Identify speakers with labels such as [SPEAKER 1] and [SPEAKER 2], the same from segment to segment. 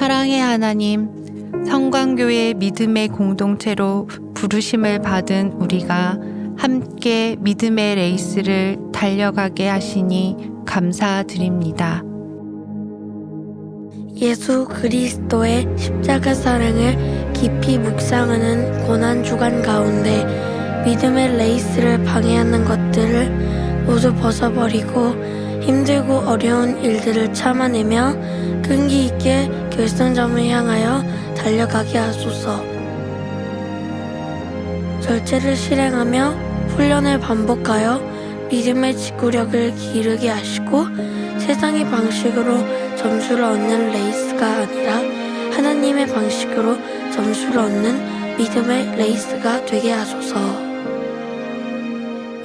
[SPEAKER 1] 사랑의 하나님, 성광교회 믿음의 공동체로 부르심을 받은 우리가 함께 믿음의 레이스를 달려가게 하시니 감사드립니다.
[SPEAKER 2] 예수 그리스도의 십자가 사랑을 깊이 묵상하는 고난주간 가운데 믿음의 레이스를 방해하는 것들을 모두 벗어버리고 힘들고 어려운 일들을 참아내며 끈기 있게 결승점을 향하여 달려가게 하소서. 절제를 실행하며 훈련을 반복하여 믿음의 지구력을 기르게 하시고 세상의 방식으로 점수를 얻는 레이스가 아니라 하나님의 방식으로 점수를 얻는 믿음의 레이스가 되게 하소서.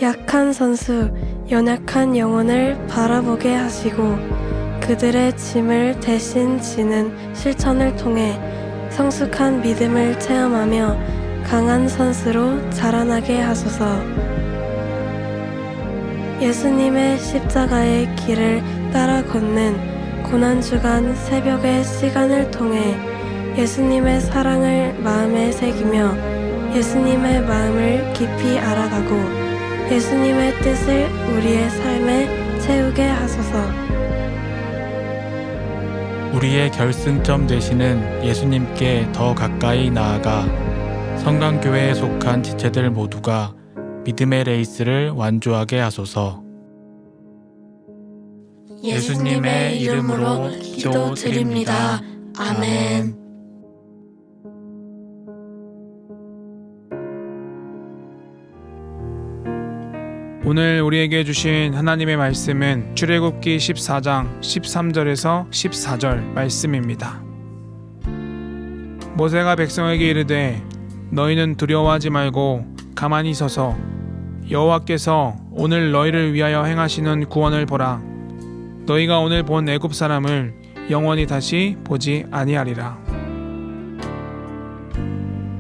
[SPEAKER 3] 약한 선수, 연약한 영혼을 바라보게 하시고 그들의 짐을 대신 지는 실천을 통해 성숙한 믿음을 체험하며 강한 선수로 자라나게 하소서. 예수님의 십자가의 길을 따라 걷는 고난주간 새벽의 시간을 통해 예수님의 사랑을 마음에 새기며 예수님의 마음을 깊이 알아가고 예수님의 뜻을 우리의 삶에 채우게 하소서.
[SPEAKER 4] 우리의 결승점 되시는 예수님께 더 가까이 나아가 성강교회에 속한 지체들 모두가 믿음의 레이스를 완주하게 하소서.
[SPEAKER 2] 예수님의 이름으로 기도드립니다. 아멘.
[SPEAKER 5] 오늘 우리에게 주신 하나님의 말씀은 출애굽기 14장 13절에서 14절 말씀입니다. 모세가 백성에게 이르되 너희는 두려워하지 말고 가만히 서서 여호와께서 오늘 너희를 위하여 행하시는 구원을 보라. 너희가 오늘 본 애굽 사람을 영원히 다시 보지 아니하리라.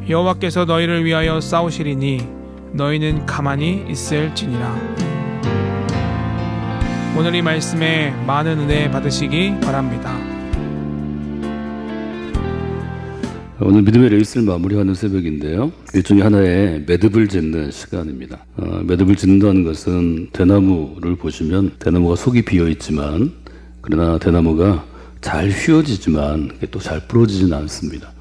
[SPEAKER 5] 여호와께서 너희를 위하여 싸우시리니 너희는 가만히 있을지니라. 오늘 이 말씀에 많은 은혜 받으시기 바랍니다.
[SPEAKER 6] 오늘 믿음의 레이스를 마무리하는 새벽인데요. 일종의 하나의 매듭을 짓는 시간입니다. 매듭을 짓는다는 것은 대나무를 보시면 대나무가 속이 비어있지만 그러나 대나무가 잘 휘어지지만 또 잘 부러지진 않습니다.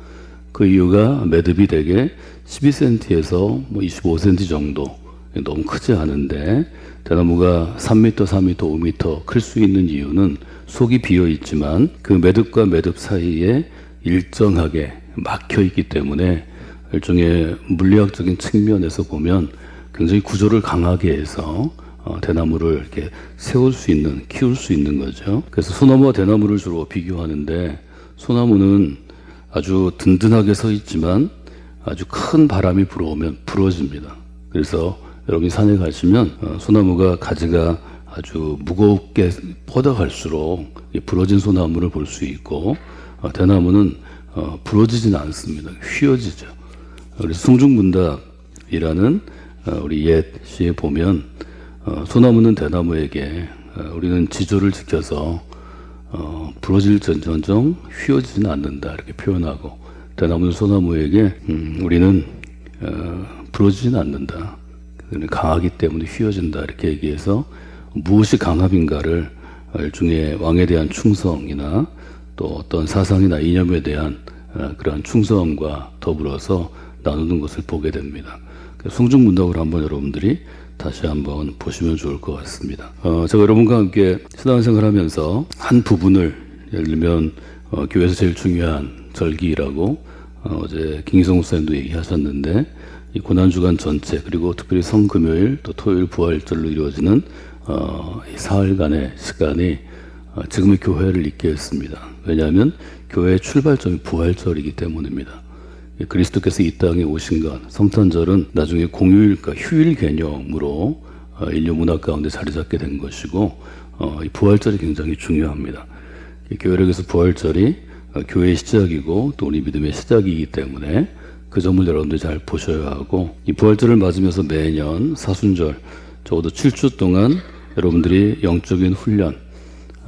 [SPEAKER 6] 그 이유가 매듭이 대개 12cm에서 25cm 정도, 너무 크지 않은데 대나무가 3m, 4m, 5m 클 수 있는 이유는 속이 비어있지만 그 매듭과 매듭 사이에 일정하게 막혀 있기 때문에 일종의 물리학적인 측면에서 보면 굉장히 구조를 강하게 해서 대나무를 이렇게 세울 수 있는, 키울 수 있는 거죠. 그래서 소나무와 대나무를 주로 비교하는데 소나무는 아주 든든하게 서 있지만 아주 큰 바람이 불어오면 부러집니다. 그래서 여러분이 산에 가시면 소나무가 가지가 아주 무겁게 뻗어갈수록 부러진 소나무를 볼 수 있고 대나무는 부러지진 않습니다. 휘어지죠. 그래서 승중문답이라는 우리 옛 시에 보면 소나무는 대나무에게 우리는 지조를 지켜서 부러질전정 휘어지지는 않는다 이렇게 표현하고 대나무는 소나무에게 우리는 부러지지는 않는다. 강하기 때문에 휘어진다 이렇게 얘기해서 무엇이 강함인가를 일종의 왕에 대한 충성이나 또 어떤 사상이나 이념에 대한 그러한 충성과 더불어서 나누는 것을 보게 됩니다. 성중문답을 한번 여러분들이 다시 한번 보시면 좋을 것 같습니다. 제가 여러분과 함께 신앙생활 하면서 한 부분을 예를 들면 교회에서 제일 중요한 절기라고 어제 김기성 목사님도 얘기하셨는데 이 고난주간 전체 그리고 특별히 성금요일 또 토요일 부활절로 이루어지는 이 사흘간의 시간이 지금의 교회를 있게 했습니다. 왜냐하면 교회의 출발점이 부활절이기 때문입니다. 그리스도께서 이 땅에 오신 것, 성탄절은 나중에 공휴일, 그러니까 휴일 개념으로 인류 문화 가운데 자리 잡게 된 것이고 이 부활절이 굉장히 중요합니다. 교회력에서 부활절이 교회의 시작이고 또 우리 믿음의 시작이기 때문에 그 점을 여러분들이 잘 보셔야 하고 이 부활절을 맞으면서 매년 사순절 적어도 7주 동안 여러분들이 영적인 훈련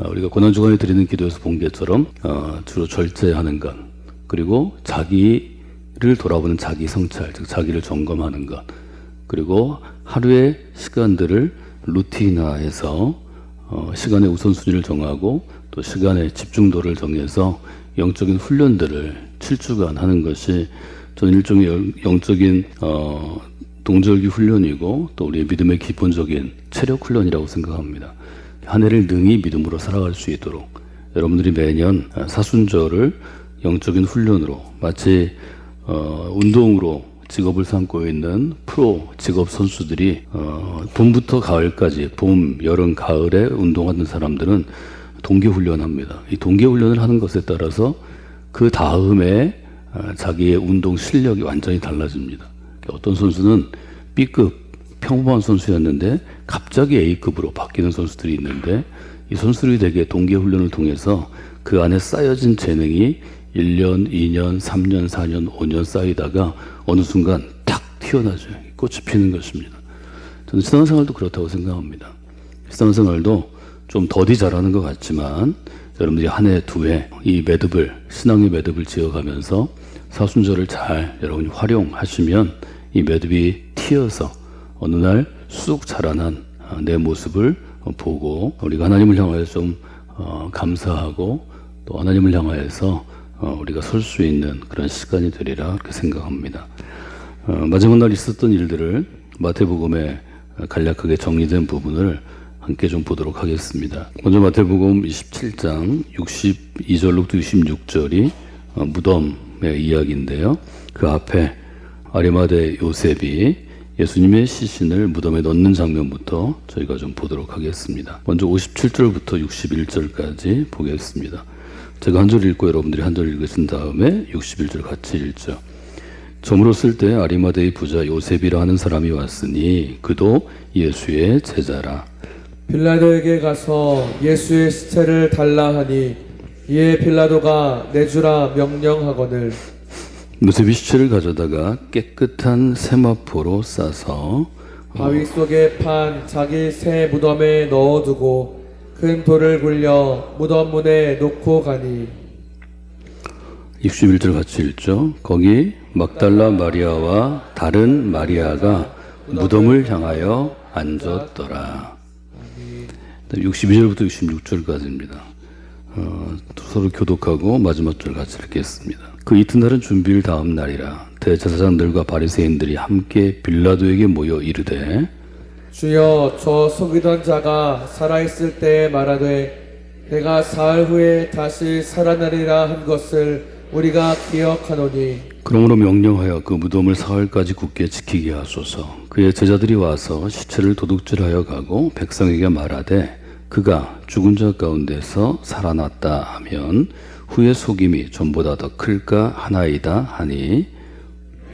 [SPEAKER 6] 우리가 고난주간에 드리는 기도에서 본 것처럼 주로 절제하는 것, 그리고 자기를 돌아보는 자기 성찰, 즉 자기를 점검하는 것, 그리고 하루의 시간들을 루틴화해서 시간의 우선순위를 정하고 또 시간의 집중도를 정해서 영적인 훈련들을 7주간 하는 것이 저는 일종의 영적인 동절기 훈련이고 또 우리의 믿음의 기본적인 체력 훈련이라고 생각합니다. 한 해를 능히 믿음으로 살아갈 수 있도록 여러분들이 매년 사순절을 영적인 훈련으로 마치 운동으로 직업을 삼고 있는 프로 직업 선수들이 봄부터 가을까지 봄, 여름, 가을에 운동하는 사람들은 동계훈련합니다. 이 동계훈련을 하는 것에 따라서 그 다음에 자기의 운동 실력이 완전히 달라집니다. 어떤 선수는 B급 평범한 선수였는데 갑자기 A급으로 바뀌는 선수들이 있는데 이 선수들이 대개 동계훈련을 통해서 그 안에 쌓여진 재능이 1년, 2년, 3년, 4년, 5년 쌓이다가 어느 순간 탁 튀어나죠. 꽃이 피는 것입니다. 저는 신앙생활도 그렇다고 생각합니다. 신앙생활도 좀 더디 잘하는 것 같지만 여러분들이 한 해, 두 해 이 매듭을, 신앙의 매듭을 지어가면서 사순절을 잘 여러분이 활용하시면 이 매듭이 튀어서 어느 날 쑥 자라난 내 모습을 보고 우리가 하나님을 향하여 좀 감사하고 또 하나님을 향하여서 우리가 설 수 있는 그런 시간이 되리라 그렇게 생각합니다. 마지막 날 있었던 일들을 마태복음에 간략하게 정리된 부분을 함께 좀 보도록 하겠습니다. 먼저 마태복음 27장 62절로부터 66절이 무덤의 이야기인데요. 그 앞에 아리마대 요셉이 예수님의 시신을 무덤에 넣는 장면부터 저희가 좀 보도록 하겠습니다. 먼저 57절부터 61절까지 보겠습니다. 제가 한 절 읽고 여러분들이 한 절 읽으신 다음에 61절 같이 읽죠. 저물어 쓸 때 아리마대의 부자 요셉이라 하는 사람이 왔으니 그도 예수의 제자라.
[SPEAKER 7] 빌라도에게 가서 예수의 시체를 달라 하니 이에 빌라도가 내주라 명령하거늘
[SPEAKER 6] 요셉이 시체를 가져다가 깨끗한 세마포로 싸서
[SPEAKER 7] 바위 속에 판 자기 새 무덤에 넣어두고 큰 돌을 굴려 무덤 문에 놓고 가니
[SPEAKER 6] 61절 같이 읽죠. 거기 막달라 마리아와 다른 마리아가 무덤을 향하여 앉았더라. 62절부터 66절까지입니다. 서로 교독하고 마지막 절 같이 읽겠습니다. 그 이튿날은 준비일 다음 날이라 대제사장들과 바리새인들이 함께 빌라도에게 모여 이르되
[SPEAKER 7] 주여 저 속이던 자가 살아있을 때 말하되 내가 사흘 후에 다시 살아나리라 한 것을 우리가 기억하노니
[SPEAKER 6] 그러므로 명령하여 그 무덤을 사흘까지 굳게 지키게 하소서. 그의 제자들이 와서 시체를 도둑질하여 가고 백성에게 말하되 그가 죽은 자 가운데서 살아났다 하면 후에 속임이 전보다 더 클까 하나이다 하니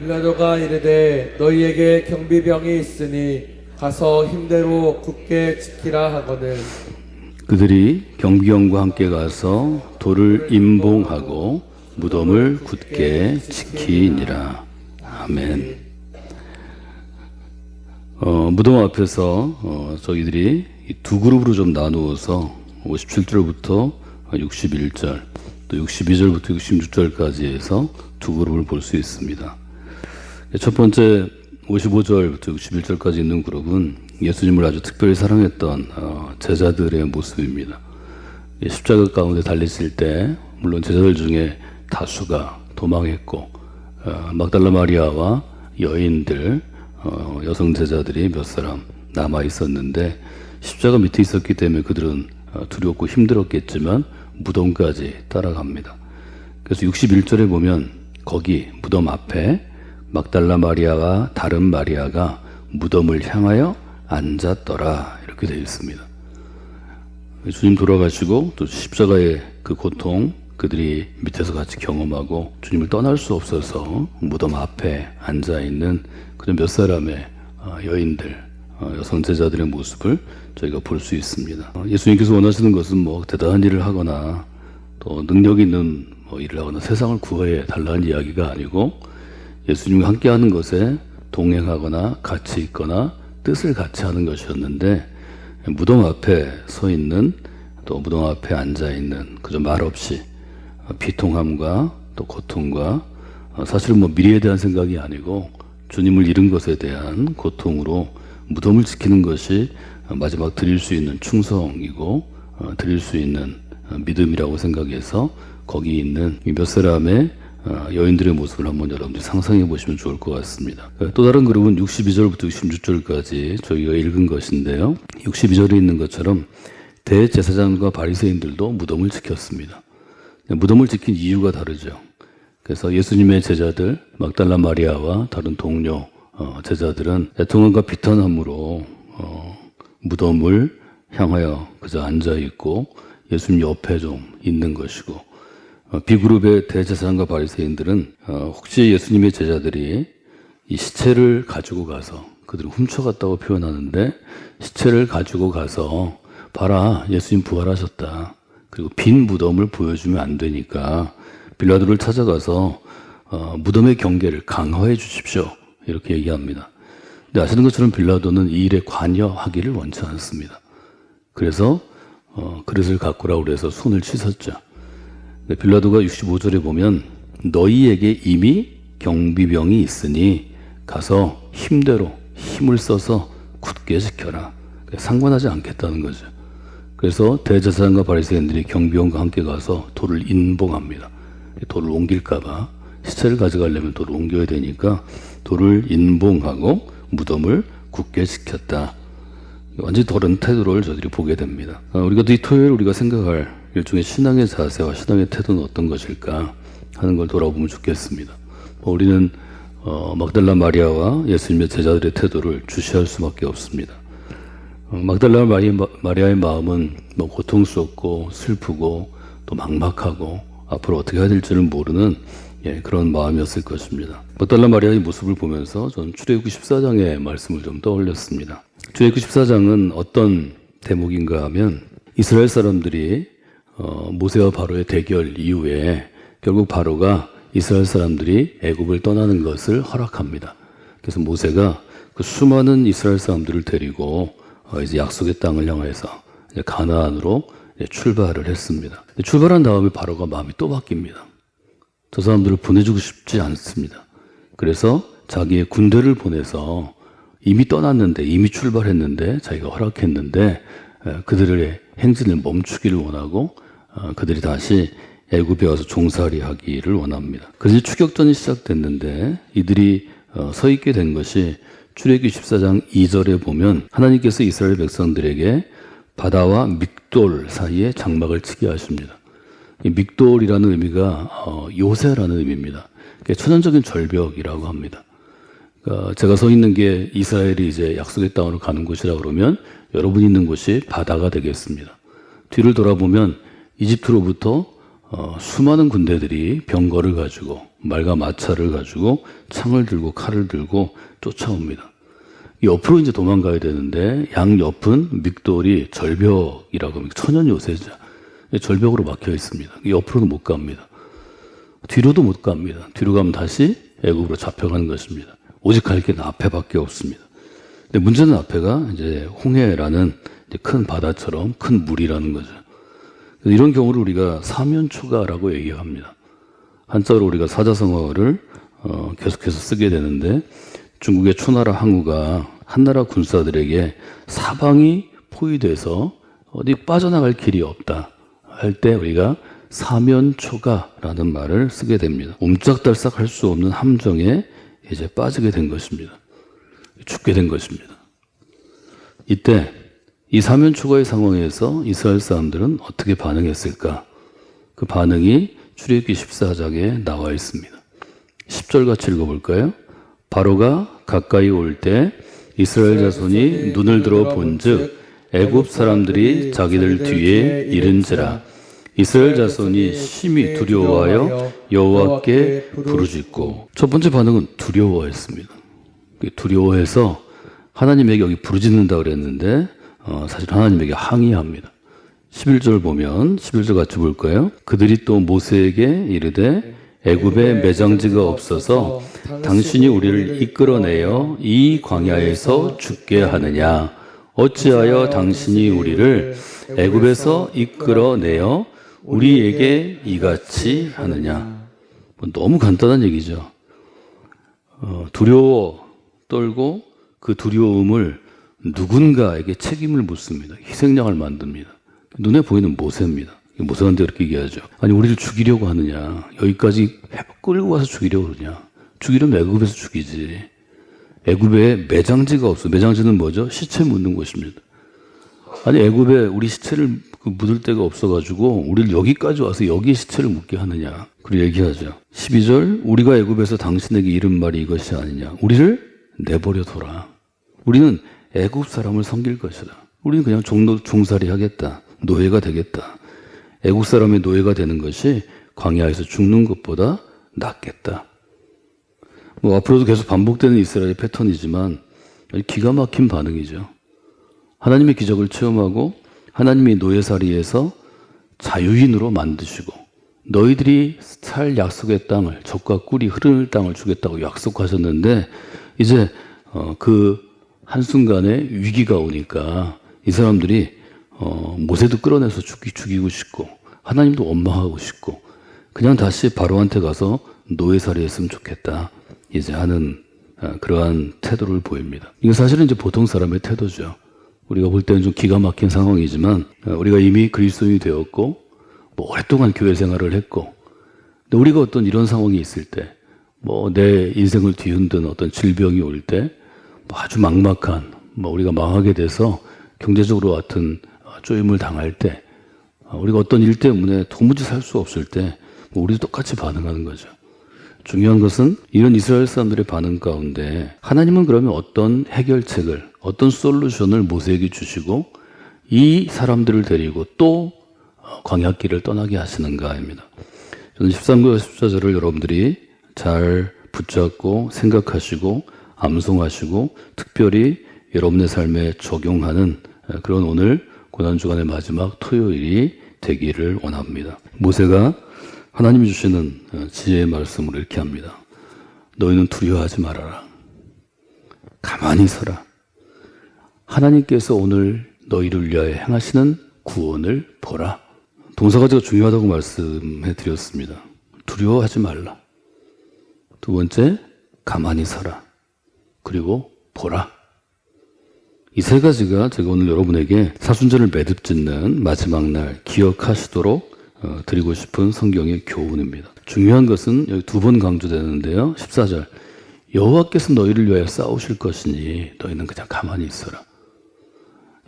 [SPEAKER 7] 빌라도가 이르되 너희에게 경비병이 있으니 가서 힘대로 굳게 지키라 하거늘
[SPEAKER 6] 그들이 경비원과 함께 가서 돌을 임봉하고 무덤을 굳게 지키니라. 아멘. 무덤 앞에서 저희들이 두 그룹으로 좀 나누어서 57절부터 61절 또 62절부터 66절까지 해서 두 그룹을 볼 수 있습니다. 첫 번째 55절부터 61절까지 있는 그룹은 예수님을 아주 특별히 사랑했던 제자들의 모습입니다. 십자가 가운데 달리실 때 물론 제자들 중에 다수가 도망했고 막달라 마리아와 여인들 여성 제자들이 몇 사람 남아 있었는데 십자가 밑에 있었기 때문에 그들은 두렵고 힘들었겠지만 무덤까지 따라갑니다. 그래서 61절에 보면 거기 무덤 앞에 막달라 마리아와 다른 마리아가 무덤을 향하여 앉았더라 이렇게 되어 있습니다. 주님 돌아가시고 또 십자가의 그 고통 그들이 밑에서 같이 경험하고 주님을 떠날 수 없어서 무덤 앞에 앉아있는 그런 몇 사람의 여인들, 여성 제자들의 모습을 저희가 볼 수 있습니다. 예수님께서 원하시는 것은 뭐 대단한 일을 하거나 또 능력 있는 일을 하거나 세상을 구해 달라는 이야기가 아니고 예수님과 함께하는 것에 동행하거나 같이 있거나 뜻을 같이 하는 것이었는데 무덤 앞에 서 있는 또 무덤 앞에 앉아 있는 그저 말없이 비통함과 또 고통과 사실은 뭐 미래에 대한 생각이 아니고 주님을 잃은 것에 대한 고통으로 무덤을 지키는 것이 마지막 드릴 수 있는 충성이고 드릴 수 있는 믿음이라고 생각해서 거기 있는 몇 사람의 여인들의 모습을 한번 여러분들이 상상해 보시면 좋을 것 같습니다. 또 다른 그룹은 62절부터 66절까지 저희가 읽은 것인데요. 62절에 있는 것처럼 대제사장과 바리새인들도 무덤을 지켰습니다. 무덤을 지킨 이유가 다르죠. 그래서 예수님의 제자들 막달라 마리아와 다른 동료 제자들은 애통함과 비탄함으로 무덤을 향하여 그저 앉아 있고 예수님 옆에 좀 있는 것이고, B그룹의 대제사장과 바리새인들은 혹시 예수님의 제자들이 이 시체를 가지고 가서, 그들은 훔쳐갔다고 표현하는데, 시체를 가지고 가서 봐라, 예수님 부활하셨다, 그리고 빈 무덤을 보여주면 안 되니까 빌라도를 찾아가서 무덤의 경계를 강화해 주십시오, 이렇게 얘기합니다. 근데 아시는 것처럼 빌라도는 이 일에 관여하기를 원치 않습니다. 그래서 그릇을 갖고라 그래서 손을 씻었죠. 빌라도가 65절에 보면 너희에게 이미 경비병이 있으니 가서 힘대로 힘을 써서 굳게 지켜라. 상관하지 않겠다는 거죠. 그래서 대제사장과 바리새인들이 경비원과 함께 가서 돌을 인봉합니다. 돌을 옮길까 봐, 시체를 가져가려면 돌을 옮겨야 되니까 돌을 인봉하고 무덤을 굳게 지켰다. 완전히 다른 태도를 저들이 보게 됩니다. 우리가 이 토요일 우리가 생각할 일종의 신앙의 자세와 신앙의 태도는 어떤 것일까 하는 걸 돌아보면 좋겠습니다. 우리는 막달라 마리아와 예수님의 제자들의 태도를 주시할 수밖에 없습니다. 막달라 마리아의 마음은 고통스럽고 슬프고 또 막막하고 앞으로 어떻게 해야 될지는 모르는 그런 마음이었을 것입니다. 막달라 마리아의 모습을 보면서 저는 출애굽기 14장의 말씀을 좀 떠올렸습니다. 출애굽기 14장은 어떤 대목인가 하면 이스라엘 사람들이 모세와 바로의 대결 이후에 결국 바로가 이스라엘 사람들이 애굽을 떠나는 것을 허락합니다. 그래서 모세가 그 수많은 이스라엘 사람들을 데리고 이제 약속의 땅을 향해서 이제 가나안으로 이제 출발을 했습니다. 출발한 다음에 바로가 마음이 또 바뀝니다. 저 사람들을 보내주고 싶지 않습니다. 그래서 자기의 군대를 보내서 이미 떠났는데, 이미 출발했는데, 자기가 허락했는데 그들의 행진을 멈추기를 원하고 그들이 다시 애굽에 와서 종살이 하기를 원합니다. 그래서 추격전이 시작됐는데 이들이 서 있게 된 것이 출애굽기 14장 2절에 보면 하나님께서 이스라엘 백성들에게 바다와 믹돌 사이에 장막을 치게 하십니다. 이 믹돌이라는 의미가 요새라는 의미입니다. 천연적인 절벽이라고 합니다. 그러니까 제가 서 있는 게 이스라엘이 이제 약속의 땅으로 가는 곳이라 그러면 여러분이 있는 곳이 바다가 되겠습니다. 뒤를 돌아보면 이집트로부터 수많은 군대들이 병거를 가지고 말과 마차를 가지고 창을 들고 칼을 들고 쫓아옵니다. 옆으로 이제 도망가야 되는데 양옆은 믹돌이 절벽이라고 합니다. 천연 요새죠. 절벽으로 막혀 있습니다. 옆으로는 못 갑니다. 뒤로도 못 갑니다. 뒤로 가면 다시 애굽으로 잡혀가는 것입니다. 오직 갈 길은 앞에밖에 없습니다. 근데 문제는 앞에가 이제 홍해라는 이제 큰 바다처럼 큰 물이라는 거죠. 이런 경우를 우리가 사면초가라고 얘기합니다. 한자로 우리가 사자성어를 계속해서 쓰게 되는데 중국의 초나라 항우가 한나라 군사들에게 사방이 포위돼서 어디 빠져나갈 길이 없다 할 때 우리가 사면초가라는 말을 쓰게 됩니다. 옴짝달싹 할 수 없는 함정에 이제 빠지게 된 것입니다. 죽게 된 것입니다. 이때 이 사면초가의 상황에서 이스라엘 사람들은 어떻게 반응했을까? 그 반응이 출애굽기 14장에 나와 있습니다. 10절 같이 읽어볼까요? 바로가 가까이 올 때 이스라엘 자손이 눈을 들어 본즉 애굽 사람들이 자기들 뒤에 이른지라 이스라엘 자손이 심히 두려워하여 여호와께 부르짖고. 첫 번째 반응은 두려워했습니다. 두려워해서 하나님에게 여기 부르짖는다 그랬는데 사실 하나님에게 항의합니다. 11절 보면 11절 같이 볼까요? 그들이 또 모세에게 이르되 애굽에 매장지가 없어서 당신이 우리를 이끌어내어 이 광야에서 죽게 하느냐. 어찌하여 당신이 우리를 애굽에서 이끌어내어 우리에게 이같이 하느냐. 너무 간단한 얘기죠. 두려워 떨고 그 두려움을 누군가에게 책임을 묻습니다. 희생양을 만듭니다. 눈에 보이는 모세입니다. 모세한테 그렇게 얘기하죠. 아니 우리를 죽이려고 하느냐. 여기까지 끌고 와서 죽이려고 그러냐. 죽이려면 애굽에서 죽이지. 애굽에 매장지가 없어. 매장지는 뭐죠? 시체 묻는 곳입니다. 아니 애굽에 우리 시체를 묻을 데가 없어가지고 우리를 여기까지 와서 여기에 시체를 묻게 하느냐. 그리고 얘기하죠. 12절 우리가 애굽에서 당신에게 이른 말이 이것이 아니냐. 우리를 내버려둬라. 우리는 애굽 사람을 섬길 것이다. 우리는 그냥 종살이 하겠다. 노예가 되겠다. 애국 사람의 노예가 되는 것이 광야에서 죽는 것보다 낫겠다. 앞으로도 계속 반복되는 이스라엘의 패턴이지만 기가 막힌 반응이죠. 하나님의 기적을 체험하고 하나님의 노예살이에서 자유인으로 만드시고 너희들이 살 약속의 땅을 젖과 꿀이 흐르는 땅을 주겠다고 약속하셨는데 이제 그 한순간에 위기가 오니까 이 사람들이 모세도 끌어내서 죽이고 싶고 하나님도 원망하고 싶고 그냥 다시 바로한테 가서 노예살이 했으면 좋겠다 이제 하는 그러한 태도를 보입니다. 이게 사실은 이제 보통 사람의 태도죠. 우리가 볼 때는 좀 기가 막힌 상황이지만 우리가 이미 그리스도인이 되었고 오랫동안 교회 생활을 했고 근데 우리가 어떤 이런 상황이 있을 때 내 인생을 뒤흔든 어떤 질병이 올 때 아주 막막한 우리가 망하게 돼서 경제적으로 같은 쪼임을 당할 때 우리가 어떤 일 때문에 도무지 살 수 없을 때 우리도 똑같이 반응하는 거죠. 중요한 것은 이런 이스라엘 사람들의 반응 가운데 하나님은 그러면 어떤 해결책을 어떤 솔루션을 모세에게 주시고 이 사람들을 데리고 또 광야길을 떠나게 하시는가입니다. 저는 13절과 14절을 여러분들이 잘 붙잡고 생각하시고 암송하시고 특별히 여러분의 삶에 적용하는 그런 오늘 고난주간의 마지막 토요일이 되기를 원합니다. 모세가 하나님이 주시는 지혜의 말씀으로 이렇게 합니다. 너희는 두려워하지 말아라. 가만히 서라. 하나님께서 오늘 너희를 위하여 행하시는 구원을 보라. 동사가지가 중요하다고 말씀해 드렸습니다. 두려워하지 말라. 두 번째, 가만히 서라. 그리고 보라. 이 세 가지가 제가 오늘 여러분에게 사순절을 매듭짓는 마지막 날 기억하시도록 드리고 싶은 성경의 교훈입니다. 중요한 것은 여기 두 번 강조되는데요. 14절 여호와께서 너희를 위하여 싸우실 것이니 너희는 그냥 가만히 있어라.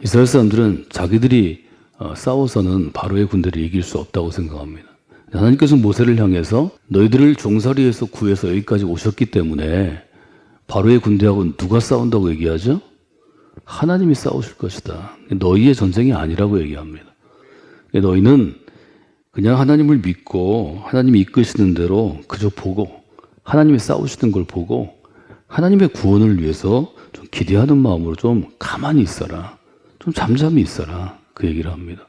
[SPEAKER 6] 이스라엘 사람들은 자기들이 싸워서는 바로의 군대를 이길 수 없다고 생각합니다. 하나님께서 모세를 향해서 너희들을 종살이에서 구해서 여기까지 오셨기 때문에 바로의 군대하고 누가 싸운다고 얘기하죠? 하나님이 싸우실 것이다. 너희의 전쟁이 아니라고 얘기합니다. 너희는 그냥 하나님을 믿고 하나님이 이끄시는 대로 그저 보고 하나님이 싸우시는 걸 보고 하나님의 구원을 위해서 좀 기대하는 마음으로 좀 가만히 있어라. 좀 잠잠히 있어라. 그 얘기를 합니다.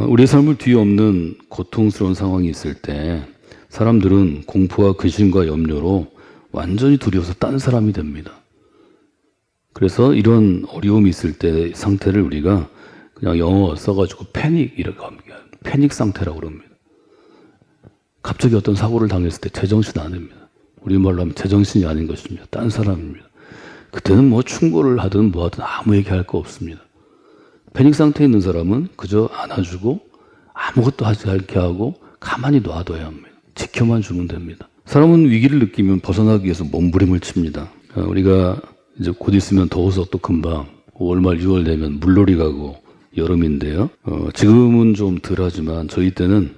[SPEAKER 6] 우리의 삶을 뒤엎는 고통스러운 상황이 있을 때 사람들은 공포와 근심과 염려로 완전히 두려워서 딴 사람이 됩니다. 그래서 이런 어려움이 있을 때 상태를 우리가 그냥 영어 써가지고 패닉이라고 합니다. 패닉 상태라고 그럽니다. 갑자기 어떤 사고를 당했을 때 제정신 아닙니다. 우리말로 하면 제정신이 아닌 것입니다. 딴 사람입니다. 그때는 충고를 하든 뭐 하든 아무 얘기할 거 없습니다. 패닉 상태에 있는 사람은 그저 안아주고 아무것도 하지 않게 하고 가만히 놔둬야 합니다. 지켜만 주면 됩니다. 사람은 위기를 느끼면 벗어나기 위해서 몸부림을 칩니다. 우리가 이제 곧 있으면 더워서 또 금방 5월 말 6월 되면 물놀이 가고 여름인데요. 지금은 좀 덜하지만 저희 때는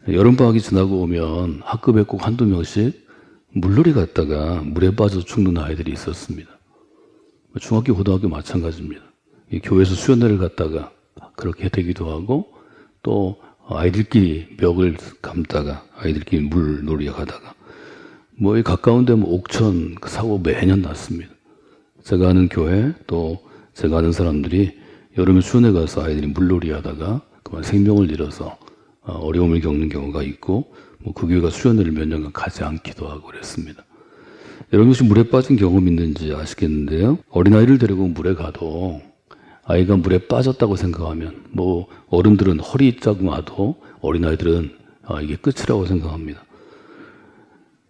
[SPEAKER 6] 여름방학이 지나고 오면 학급에 꼭 한두 명씩 물놀이 갔다가 물에 빠져서 죽는 아이들이 있었습니다. 중학교, 고등학교 마찬가지입니다. 교회에서 수련회를 갔다가 그렇게 되기도 하고 또 아이들끼리 벽을 감다가 아이들끼리 물놀이 가다가 이 가까운데 옥천 사고 매년 났습니다. 제가 아는 교회 또 제가 아는 사람들이 여름에 수련회 가서 아이들이 물놀이 하다가 그만 생명을 잃어서 어려움을 겪는 경우가 있고 그 교회가 수련회를 몇 년간 가지 않기도 하고 그랬습니다. 여러분 혹시 물에 빠진 경험 있는지 아시겠는데요. 어린아이를 데리고 물에 가도 아이가 물에 빠졌다고 생각하면 뭐 어른들은 허리 자국 나도 어린아이들은 이게 끝이라고 생각합니다.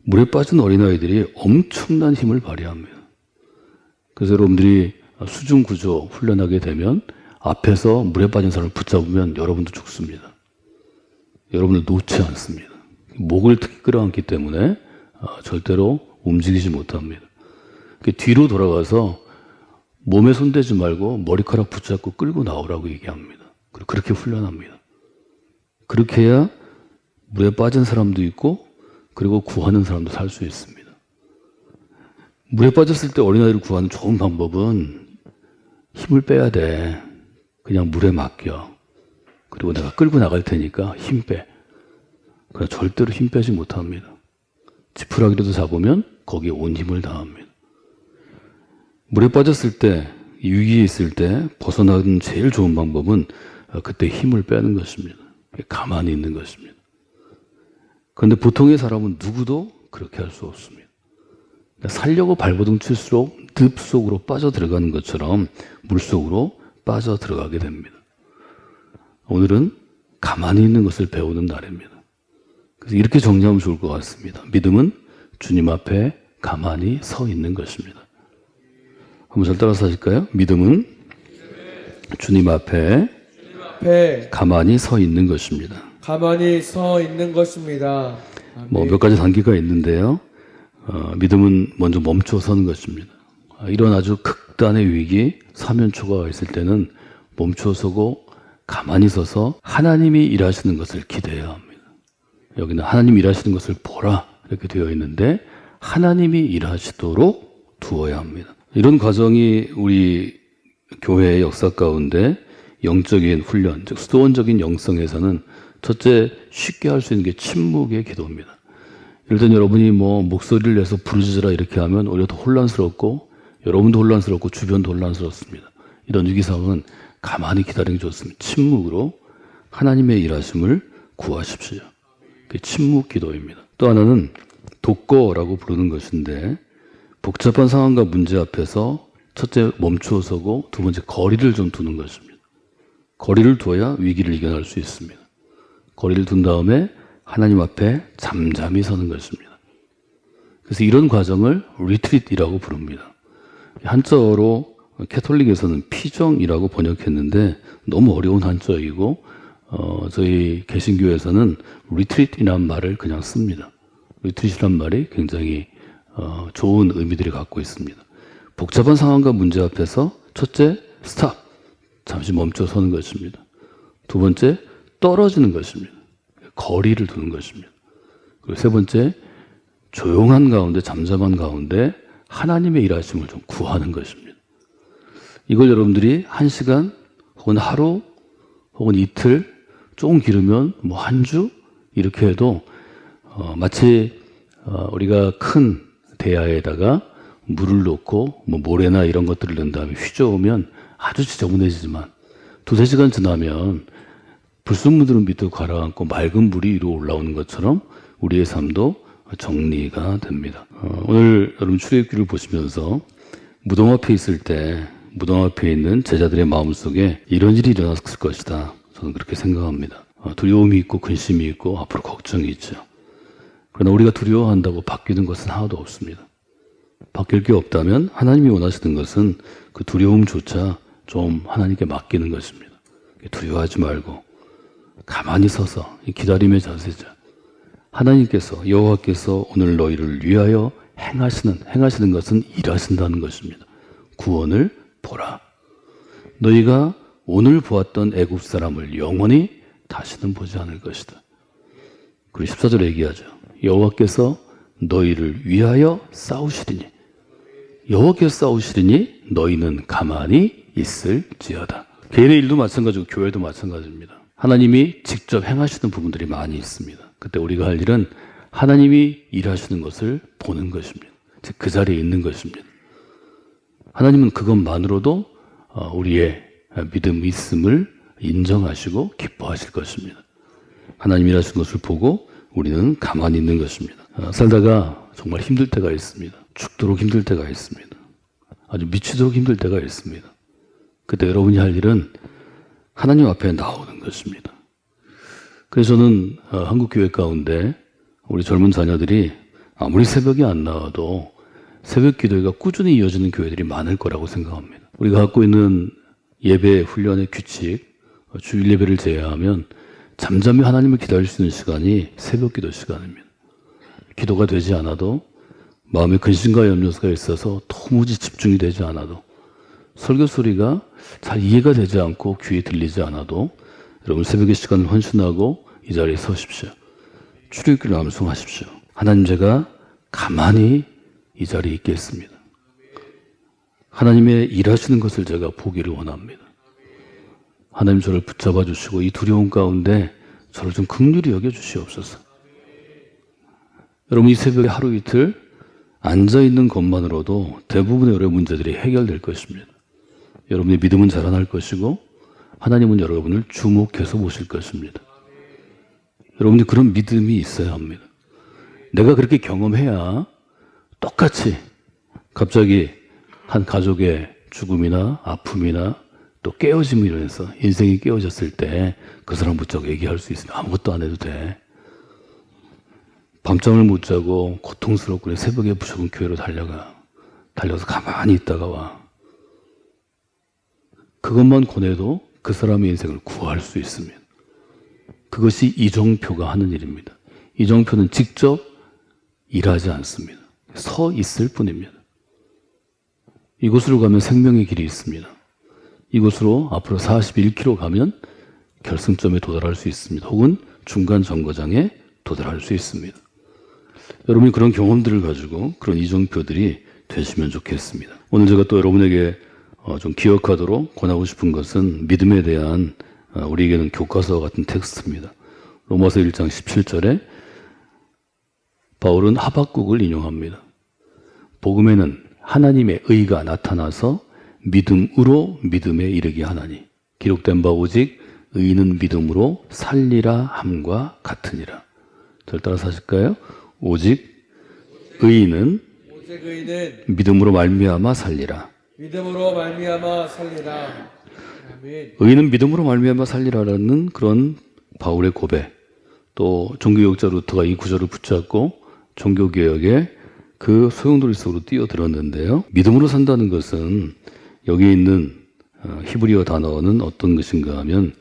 [SPEAKER 6] 물에 빠진 어린아이들이 엄청난 힘을 발휘합니다. 그래서 여러분들이 수중 구조 훈련하게 되면 앞에서 물에 빠진 사람을 붙잡으면 여러분도 죽습니다. 여러분을 놓지 않습니다. 목을 특히 끌어안기 때문에 절대로 움직이지 못합니다. 뒤로 돌아가서 몸에 손대지 말고 머리카락 붙잡고 끌고 나오라고 얘기합니다. 그리고 그렇게 훈련합니다. 그렇게 해야 물에 빠진 사람도 있고 그리고 구하는 사람도 살 수 있습니다. 물에 빠졌을 때 어린아이를 구하는 좋은 방법은 힘을 빼야 돼. 그냥 물에 맡겨. 그리고 내가 끌고 나갈 테니까 힘 빼. 그러나 절대로 힘 빼지 못합니다. 지푸라기라도 잡으면 거기에 온 힘을 다합니다. 물에 빠졌을 때, 위기에 있을 때 벗어나는 제일 좋은 방법은 그때 힘을 빼는 것입니다. 가만히 있는 것입니다. 그런데 보통의 사람은 누구도 그렇게 할 수 없습니다. 살려고 발버둥 칠수록 늪 속으로 빠져 들어가는 것처럼 물 속으로 빠져 들어가게 됩니다. 오늘은 가만히 있는 것을 배우는 날입니다. 그래서 이렇게 정리하면 좋을 것 같습니다. 믿음은 주님 앞에 가만히 서 있는 것입니다. 한번 잘 따라서 하실까요? 믿음은 주님 앞에 가만히 서 있는 것입니다.
[SPEAKER 7] 가만히 서 있는 것입니다.
[SPEAKER 6] 뭐 몇 가지 단계가 있는데요. 믿음은 먼저 멈춰 서는 것입니다. 이런 아주 극단의 위기, 사면초가 있을 때는 멈춰 서고 가만히 서서 하나님이 일하시는 것을 기대해야 합니다. 여기는 하나님이 일하시는 것을 보라 이렇게 되어 있는데 하나님이 일하시도록 두어야 합니다. 이런 과정이 우리 교회의 역사 가운데 영적인 훈련, 즉 수도원적인 영성에서는 첫째 쉽게 할 수 있는 게 침묵의 기도입니다. 예를 들면 여러분이 뭐 목소리를 내서 부르짖으라 이렇게 하면 오히려 더 혼란스럽고 여러분도 혼란스럽고 주변도 혼란스럽습니다. 이런 위기 상황은 가만히 기다리는 게 좋습니다. 침묵으로 하나님의 일하심을 구하십시오. 그게 침묵 기도입니다. 또 하나는 독거라고 부르는 것인데 복잡한 상황과 문제 앞에서 첫째 멈추어 서고 두 번째 거리를 좀 두는 것입니다. 거리를 두어야 위기를 이겨낼 수 있습니다. 거리를 둔 다음에 하나님 앞에 잠잠히 서는 것입니다. 그래서 이런 과정을 리트릿이라고 부릅니다. 한자어로 캐톨릭에서는 피정이라고 번역했는데 너무 어려운 한자이고 저희 개신교에서는 리트릿이라는 말을 그냥 씁니다. 리트릿이라는 말이 굉장히 좋은 의미들이 갖고 있습니다. 복잡한 상황과 문제 앞에서 첫째, 스탑, 잠시 멈춰 서는 것입니다. 두 번째, 떨어지는 것입니다. 거리를 두는 것입니다. 그리고 세 번째, 조용한 가운데, 잠잠한 가운데 하나님의 일하심을 좀 구하는 것입니다. 이걸 여러분들이 1시간 혹은 하루 혹은 이틀 조금 길으면 뭐 한 주 이렇게 해도 마치 우리가 큰 대야에다가 물을 넣고 뭐 모래나 이런 것들을 넣은 다음에 휘저으면 아주 지저분해지지만 2-3시간 지나면 불순물들은 밑으로 가라앉고 맑은 물이 위로 올라오는 것처럼 우리의 삶도 정리가 됩니다. 오늘 여러분 출애굽기를 보시면서 무덤 앞에 있을 때 무덤 앞에 있는 제자들의 마음속에 이런 일이 일어났을 것이다. 저는 그렇게 생각합니다. 두려움이 있고 근심이 있고 앞으로 걱정이 있죠. 그러나 우리가 두려워한다고 바뀌는 것은 하나도 없습니다. 바뀔 게 없다면 하나님이 원하시는 것은 그 두려움조차 좀 하나님께 맡기는 것입니다. 두려워하지 말고 가만히 서서 기다림의 자세죠. 하나님께서 여호와께서 오늘 너희를 위하여 행하시는 것은 일하신다는 것입니다. 구원을 보라. 너희가 오늘 보았던 애굽 사람을 영원히 다시는 보지 않을 것이다. 그리고 14절에 얘기하죠. 여호와께서 너희를 위하여 싸우시리니 여호와께서 싸우시리니 너희는 가만히 있을지어다. 개인의 일도 마찬가지고 교회도 마찬가지입니다. 하나님이 직접 행하시는 부분들이 많이 있습니다. 그때 우리가 할 일은 하나님이 일하시는 것을 보는 것입니다. 즉 그 자리에 있는 것입니다. 하나님은 그것만으로도 우리의 믿음이 있음을 인정하시고 기뻐하실 것입니다. 하나님이 일하시는 것을 보고 우리는 가만히 있는 것입니다. 살다가 정말 힘들 때가 있습니다. 죽도록 힘들 때가 있습니다. 아주 미치도록 힘들 때가 있습니다. 그때 여러분이 할 일은 하나님 앞에 나오는 것입니다. 그래서 저는 한국교회 가운데 우리 젊은 자녀들이 아무리 새벽에 안 나와도 새벽 기도회가 꾸준히 이어지는 교회들이 많을 거라고 생각합니다. 우리가 갖고 있는 예배 훈련의 규칙, 주일 예배를 제외하면 잠잠히 하나님을 기다릴 수 있는 시간이 새벽 기도 시간입니다. 기도가 되지 않아도 마음에 근심과 염려가 있어서 도무지 집중이 되지 않아도 설교 소리가 잘 이해가 되지 않고 귀에 들리지 않아도 여러분 새벽의 시간을 헌신하고 이 자리에 서십시오. 출애굽기를 암송하십시오. 하나님, 제가 가만히 이 자리에 있겠습니다. 하나님의 일하시는 것을 제가 보기를 원합니다. 하나님, 저를 붙잡아 주시고 이 두려움 가운데 저를 좀 긍휼히 여겨 주시옵소서. 여러분, 이 새벽에 하루 이틀 앉아있는 것만으로도 대부분의 여러 문제들이 해결될 것입니다. 여러분의 믿음은 자라날 것이고 하나님은 여러분을 주목해서 보실 것입니다. 여러분이 그런 믿음이 있어야 합니다. 내가 그렇게 경험해야 똑같이 갑자기 한 가족의 죽음이나 아픔이나 또 깨어짐으로 인해서 인생이 깨어졌을 때 그 사람 붙잡고 얘기할 수 있으면 아무것도 안 해도 돼. 밤잠을 못 자고 고통스럽고 새벽에 무조건 교회로 달려서 가만히 있다가 와. 그것만 권해도 그 사람의 인생을 구할 수 있습니다. 그것이 이정표가 하는 일입니다. 이정표는 직접 일하지 않습니다. 서 있을 뿐입니다. 이곳으로 가면 생명의 길이 있습니다. 이곳으로 앞으로 41km 가면 결승점에 도달할 수 있습니다. 혹은 중간 정거장에 도달할 수 있습니다. 여러분이 그런 경험들을 가지고 그런 이정표들이 되시면 좋겠습니다. 오늘 제가 또 여러분에게 좀 기억하도록 권하고 싶은 것은 믿음에 대한 우리에게는 교과서와 같은 텍스트입니다. 로마서 1장 17절에 바울은 하박국을 인용합니다. 복음에는 하나님의 의가 나타나서 믿음으로 믿음에 이르게 하나니 기록된 바 오직 의인은 믿음으로 살리라 함과 같으니라. 저를 따라서 하실까요? 오직 의인은 믿음으로 말미암아 살리라.
[SPEAKER 7] 믿음으로 말미암아 살리라. 아멘.
[SPEAKER 6] 의인은 믿음으로 말미암아 살리라라는 그런 바울의 고백, 또 종교개혁자 루터가 이 구절을 붙잡고 종교개혁의 그 소용돌이 속으로 뛰어들었는데요. 믿음으로 산다는 것은 여기에 있는 히브리어 단어는 어떤 것인가 하면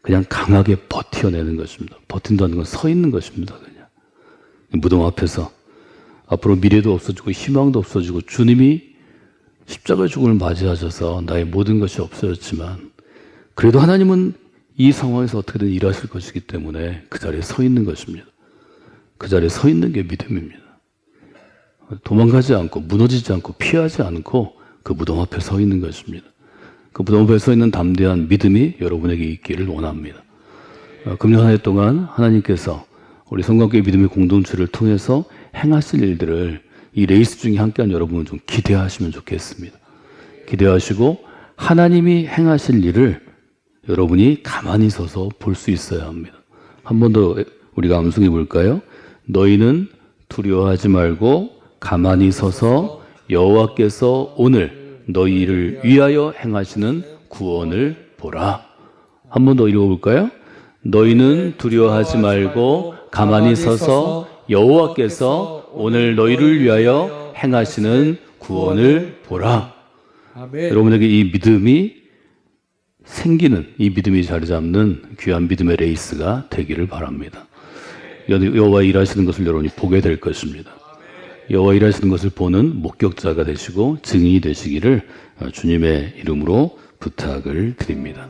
[SPEAKER 6] 그냥 강하게 버텨내는 것입니다. 버틴다는 건 서 있는 것입니다. 그냥 무덤 앞에서 앞으로 미래도 없어지고 희망도 없어지고 주님이 십자가의 죽음을 맞이하셔서 나의 모든 것이 없어졌지만 그래도 하나님은 이 상황에서 어떻게든 일하실 것이기 때문에 그 자리에 서 있는 것입니다. 그 자리에 서 있는 게 믿음입니다. 도망가지 않고 무너지지 않고 피하지 않고 그 무덤 앞에 서 있는 것입니다. 그 무덤 앞에 서 있는 담대한 믿음이 여러분에게 있기를 원합니다. 금년 한 해 동안 하나님께서 우리 성광교회 믿음의 공동체를 통해서 행하실 일들을 이 레이스 중에 함께한 여러분은 좀 기대하시면 좋겠습니다. 기대하시고 하나님이 행하실 일을 여러분이 가만히 서서 볼 수 있어야 합니다. 한 번 더 우리가 암송해 볼까요? 너희는 두려워하지 말고 가만히 서서 여호와께서 오늘 너희를 위하여 행하시는 구원을 보라. 한 번 더 읽어볼까요? 너희는 두려워하지 말고 가만히 서서 여호와께서 오늘 너희를 위하여 행하시는 구원을 보라.
[SPEAKER 7] 아멘.
[SPEAKER 6] 여러분에게 이 믿음이 생기는, 이 믿음이 자리 잡는 귀한 믿음의 레이스가 되기를 바랍니다. 여호와 일하시는 것을 여러분이 보게 될 것입니다. 여호와 일하시는 것을 보는 목격자가 되시고 증인이 되시기를 주님의 이름으로 부탁을 드립니다.